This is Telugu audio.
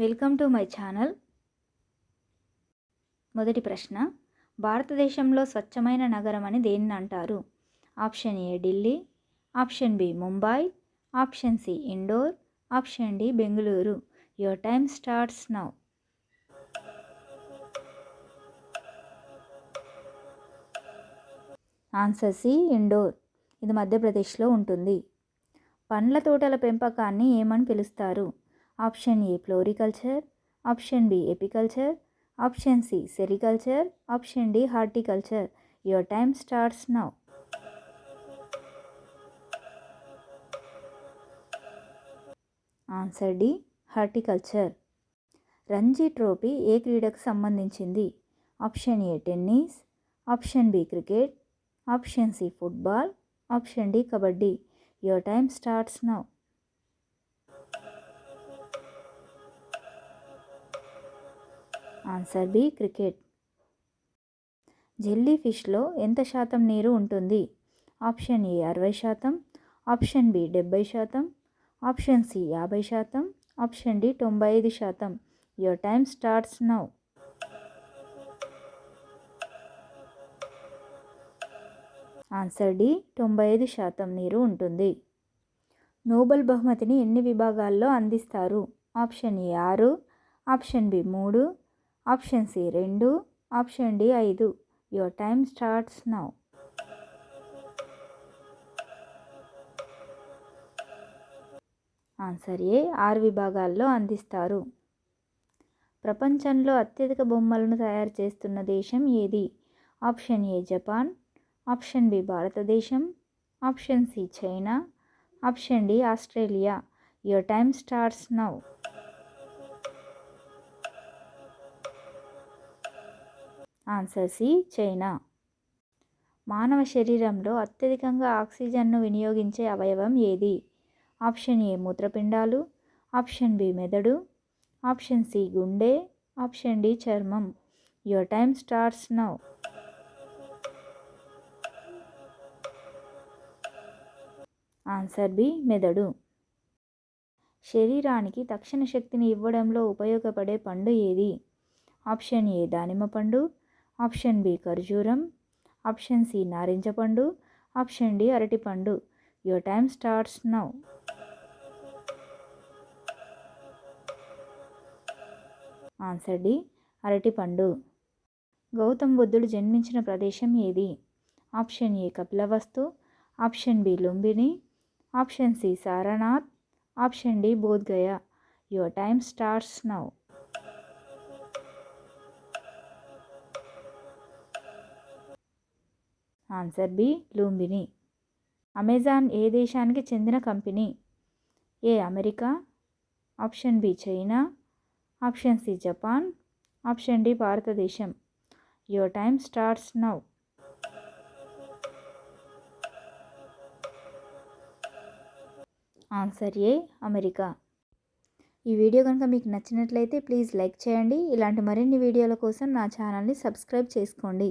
Welcome to my channel. మొదటి ప్రశ్న, భారతదేశంలో స్వచ్ఛమైన నగరం అని దేన్ని అంటారు? Option A Delhi, option B Mumbai, option C Indore, option D Bengaluru. Your time starts now. Answer C Indore. ఇది మధ్యప్రదేశ్లో ఉంటుంది. పండ్ల తోటల పెంపకాన్ని ఏమని పిలుస్తారు? Option A floriculture, option B apiculture, option C sericulture, option D horticulture. Your time starts now. Answer D horticulture. Ranji trophy ఏ క్రీడకు సంబంధించింది? Option A tennis, option B cricket, option C football, option D kabaddi. Your time starts now. Answer B cricket. జెల్లీ ఫిష్లో ఎంత శాతం నీరు ఉంటుంది? Option A 60%, option B 70%, option C 50%, option D 95%. Your time starts now. Answer D 95% నీరు ఉంటుంది. నోబెల్ బహుమతిని ఎన్ని విభాగాల్లో అందిస్తారు? Option A 6, option B 3, option C 2, option D 5. Your time starts now. Answer A 6 విభాగాల్లో అందిస్తారు. ప్రపంచంలో అత్యధిక బొమ్మలను తయారు చేస్తున్న దేశం ఏది? Option A Japan, option B భారతదేశం, option C China, option D Australia. Your time starts now. Answer C China. మానవ శరీరంలో అత్యధికంగా ఆక్సిజన్ను వినియోగించే అవయవం ఏది? ఆప్షన్ ఏ మూత్రపిండాలు, ఆప్షన్ బి మెదడు, ఆప్షన్ సి గుండె, ఆప్షన్ డి చర్మం. Your time starts now. Answer B మెదడు. శరీరానికి తక్షణ శక్తిని ఇవ్వడంలో ఉపయోగపడే పండు ఏది? ఆప్షన్ ఏ దానిమ్మ పండు, ఆప్షన్ బి ఖర్జూరం, ఆప్షన్ సి నారింజ పండు, ఆప్షన్ డి అరటిపండు. Your time starts now. Answer D అరటిపండు. గౌతమ్ బుద్ధుడు జన్మించిన ప్రదేశం ఏది? Option A Kapilavastu, option B Lumbini, option C Sarnath, option D Bodh Gaya. Your time starts now. Answer B Lumbini. Amazon ఏ దేశానికి చెందిన కంపెనీ? ఏ America, option B China, option C Japan, option D భారతదేశం. Your time starts now. Answer A America. ఈ వీడియో కనుక మీకు నచ్చినట్లయితే ప్లీజ్ లైక్ చేయండి. ఇలాంటి మరిన్ని వీడియోల కోసం నా ఛానల్ని సబ్స్క్రైబ్ చేసుకోండి.